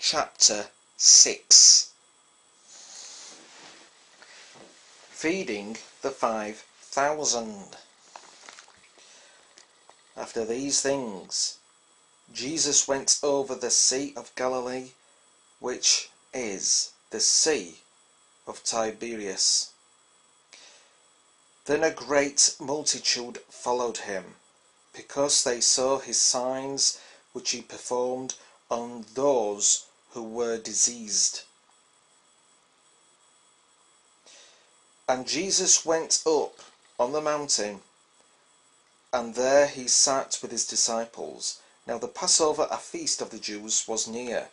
chapter 6. Feeding the 5,000. After these things, Jesus went over the Sea of Galilee, which is the Sea of Tiberias. Then a great multitude followed him, because they saw his signs which he performed on those who were diseased. And Jesus went up on the mountain, and there he sat with his disciples. Now the Passover, a feast of the Jews, was near.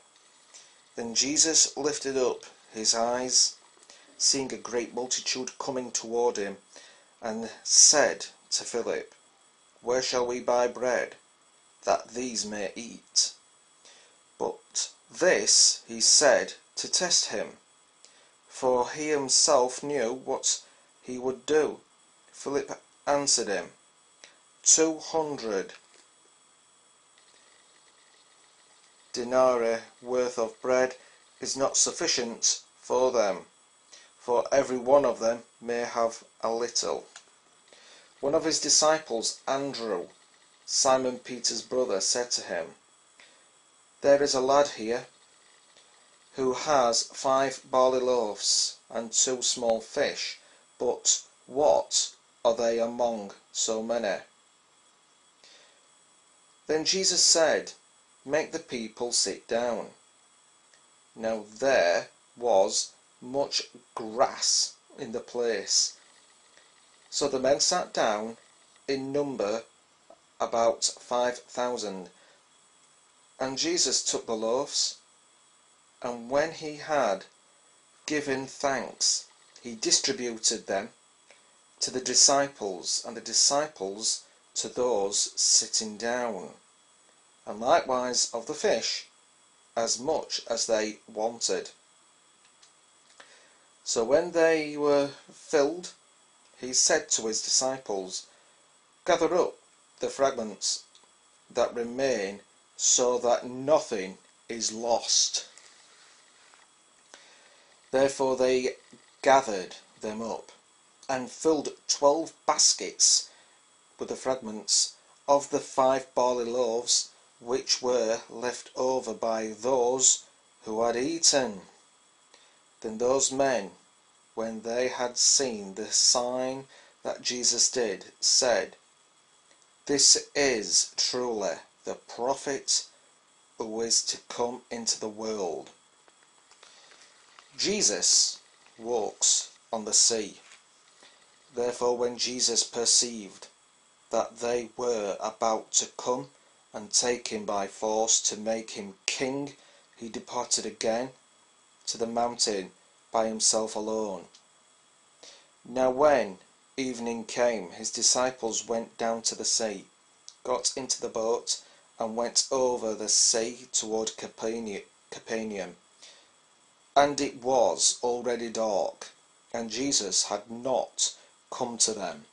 Then Jesus lifted up his eyes, seeing a great multitude coming toward him, and said to Philip, "Where shall we buy bread, that these may eat?" But this he said to test him, for he himself knew what he would do. Philip answered him, 200 denarii worth of bread is not sufficient for them, for every one of them may have a little. One of his disciples, Andrew, Simon Peter's brother, said to him, "There is a lad here who has 5 barley loaves and 2 small fish, but what are they among so many?" Then Jesus said, "Make the people sit down." Now there was much grass in the place. So the men sat down, in number about 5,000. And Jesus took the loaves, and when he had given thanks, he distributed them to the disciples, and the disciples to those sitting down, and likewise of the fish, as much as they wanted. So when they were filled, he said to his disciples, "Gather up the fragments that remain, so that nothing is lost." Therefore they gathered them up, and filled 12 baskets with the fragments of the 5 barley loaves, which were left over by those who had eaten. Then those men, when they had seen the sign that Jesus did, said, "This is truly the prophet who is to come into the world." Jesus walks on the sea. Therefore when Jesus perceived that they were about to come and take him by force to make him king, he departed again to the mountain by himself alone. Now when evening came, his disciples went down to the sea, got into the boat, and went over the sea toward Capernaum. And it was already dark, and Jesus had not come to them.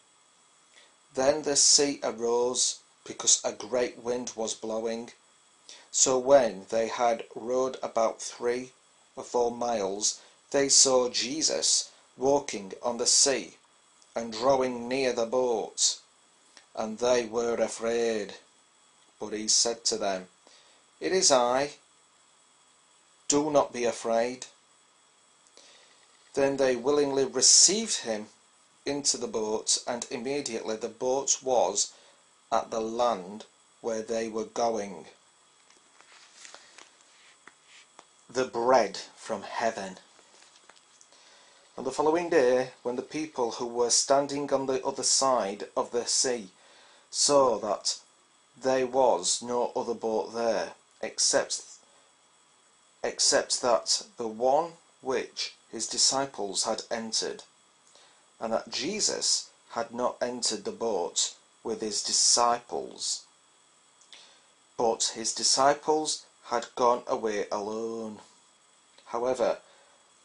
Then the sea arose, because a great wind was blowing. So when they had rowed about 3 or 4 miles, they saw Jesus walking on the sea, and drawing near the boat. And they were afraid. But he said to them, "It is I. Do not be afraid." Then they willingly received him into the boat, and immediately the boat was at the land where they were going. The bread from heaven. On the following day, when the people who were standing on the other side of the sea saw that there was no other boat there, except that the one which his disciples had entered, and that Jesus had not entered the boat with his disciples, but his disciples had gone away alone. However,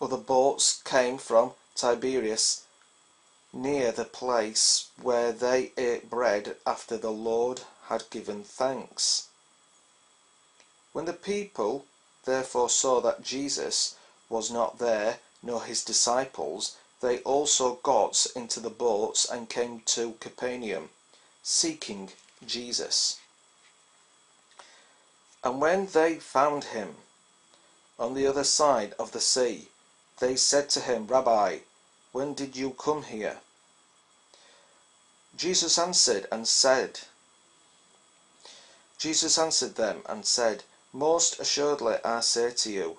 other boats came from Tiberias, near the place where they ate bread after the Lord had given thanks. When the people therefore saw that Jesus was not there, nor his disciples, they also got into the boats and came to Capernaum, seeking Jesus. And when they found him on the other side of the sea, they said to him, Rabbi, when did you come here? Jesus answered them and said, Most assuredly I say to you,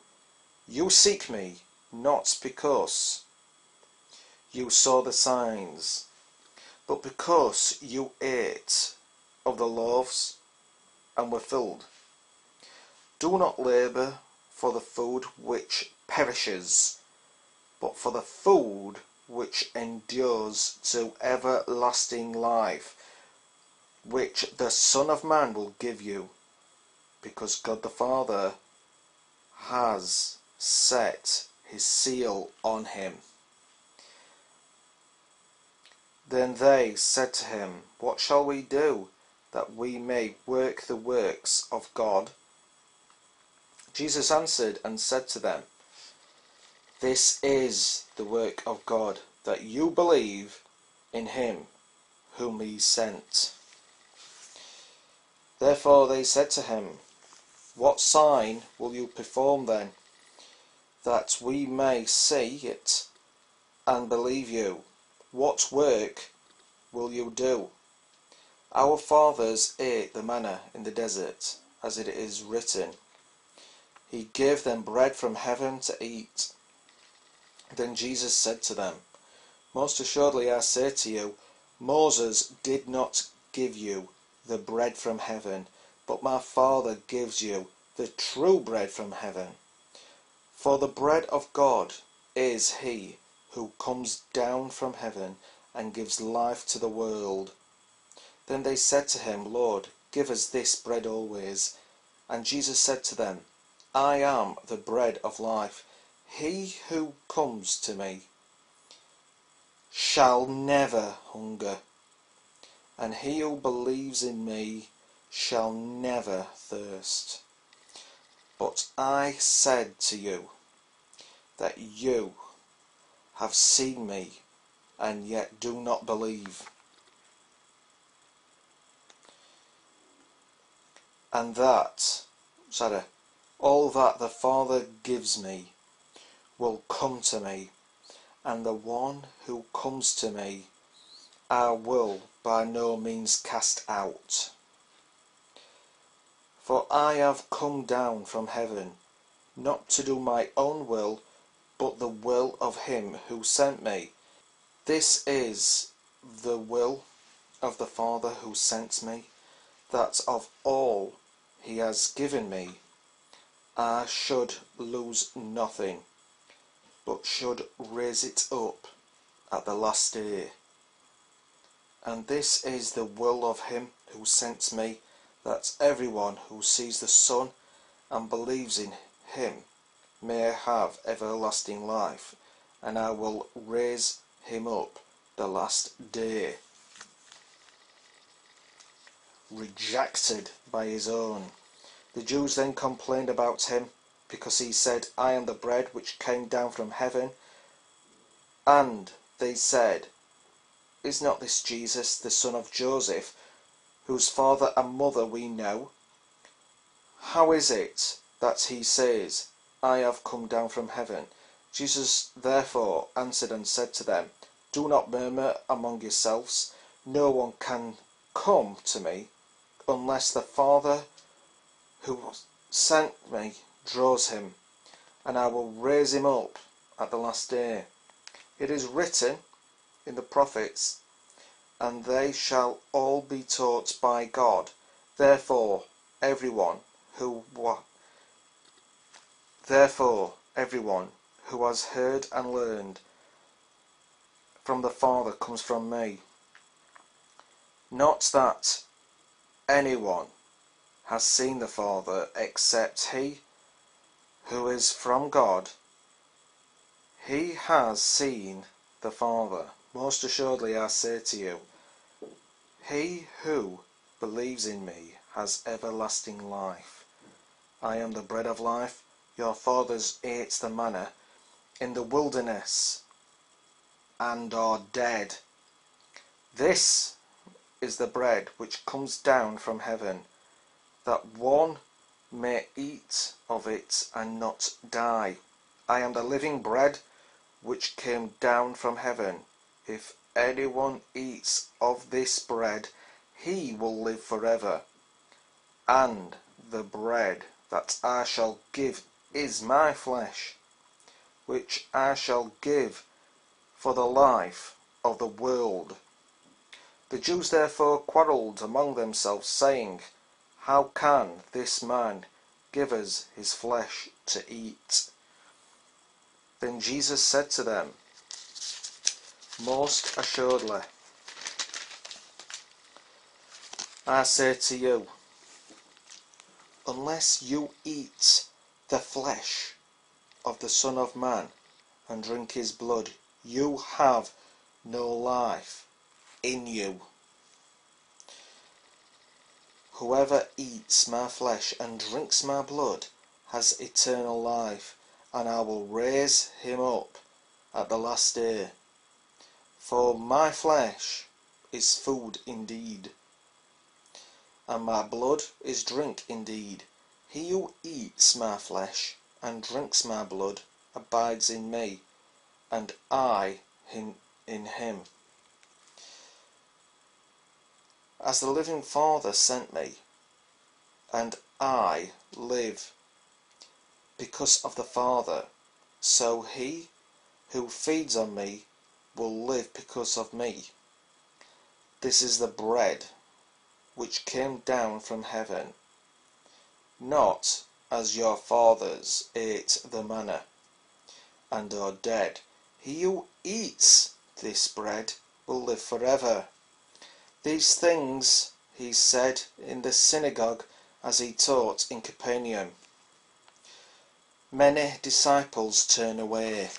you seek me not because you saw the signs, but because you ate of the loaves and were filled. Do not labour for the food which perishes, but for the food which endures to everlasting life, which the Son of Man will give you, because God the Father has set his seal on him. Then they said to him, What shall we do, that we may work the works of God? Jesus answered and said to them, This is the work of God, that you believe in him whom he sent. Therefore they said to him, What sign will you perform then, that we may see it and believe you? What work will you do? Our fathers ate the manna in the desert, as it is written, He gave them bread from heaven to eat. Then Jesus said to them, Most assuredly I say to you, Moses did not give you the bread from heaven, but my Father gives you the true bread from heaven. For the bread of God is he who comes down from heaven and gives life to the world. Then they said to him, Lord, give us this bread always. And Jesus said to them, I am the bread of life. He who comes to me shall never hunger, and he who believes in me shall never thirst. But I said to you that you have seen me, and yet do not believe. And all that the Father gives me will come to me, and the one who comes to me I will by no means cast out. For I have come down from heaven, not to do my own will, but the will of him who sent me. This is the will of the Father who sent me, that of all he has given me, I should lose nothing, but should raise it up at the last day. And this is the will of him who sent me, that everyone who sees the Son and believes in him may have everlasting life, and I will raise him up the last day. Rejected by his own. The Jews then complained about him, because he said, I am the bread which came down from heaven. And they said, Is not this Jesus, the son of Joseph, whose father and mother we know? How is it that he says, I have come down from heaven? Jesus therefore answered and said to them, Do not murmur among yourselves. No one can come to me unless the Father who sent me draws him, and I will raise him up at the last day. It is written in the prophets, and they shall all be taught by God. Therefore everyone who has heard and learned from the Father comes from me. Not that anyone has seen the Father except he who is from God. He has seen the Father. Most assuredly I say to you, he who believes in me has everlasting life. I am the bread of life. your fathers ate the manna in the wilderness and are dead. This is the bread which comes down from heaven, that one may eat of it and not die. I am the living bread which came down from heaven. If anyone eats of this bread, he will live forever. And the bread that I shall give is my flesh, which I shall give for the life of the world. The Jews therefore quarrelled among themselves, saying, How can this man give us his flesh to eat? Then Jesus said to them, Most assuredly, I say to you, unless you eat the flesh of the Son of Man and drink his blood, you have no life in you. Whoever eats my flesh and drinks my blood has eternal life, and I will raise him up at the last day. For my flesh is food indeed, and my blood is drink indeed. He who eats my flesh and drinks my blood abides in me, and I in him. As the living Father sent me, and I live because of the Father, so he who feeds on me will live because of me. This is the bread which came down from heaven, not as your fathers ate the manna and are dead. He who eats this bread will live forever. These things he said in the synagogue as he taught in Capernaum. Many disciples turn away.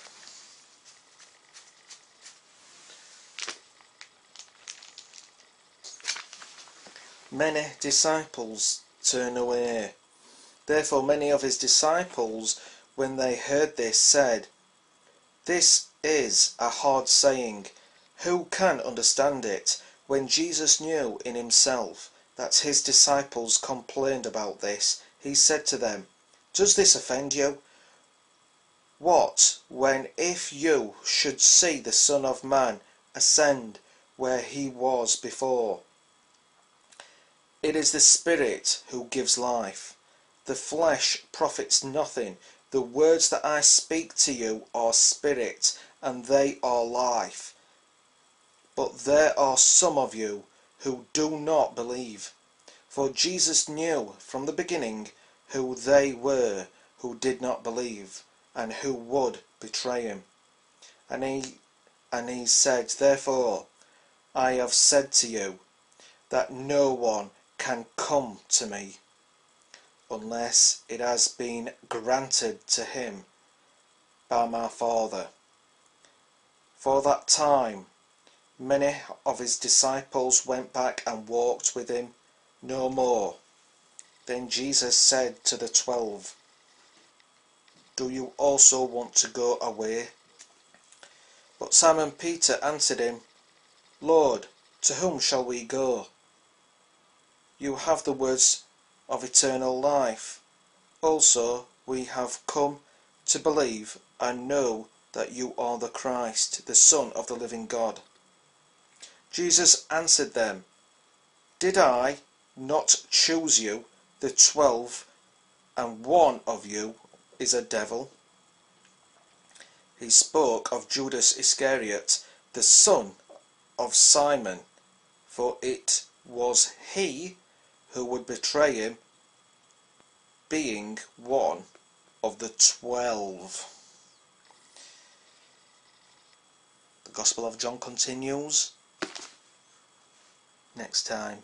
Many disciples turn away. Therefore many of his disciples, when they heard this, said, This is a hard saying. Who can understand it? When Jesus knew in himself that his disciples complained about this, he said to them, Does this offend you? What, when if you should see the Son of Man ascend where he was before? It is the Spirit who gives life. The flesh profits nothing. The words that I speak to you are spirit, and they are life. But there are some of you who do not believe. For Jesus knew from the beginning who they were who did not believe, and who would betray him. And he said, Therefore I have said to you, that no one can come to me unless it has been granted to him by my Father. For that time many of his disciples went back and walked with him no more. Then Jesus said to the 12, Do you also want to go away? But Simon Peter answered him, Lord, to whom shall we go? You have the words of eternal life. Also we have come to believe and know that you are the Christ, the Son of the living God. Jesus answered them, Did I not choose you, the 12, and one of you is a devil? He spoke of Judas Iscariot, the son of Simon, for it was he who would betray him, being one of the 12. The Gospel of John continues next time.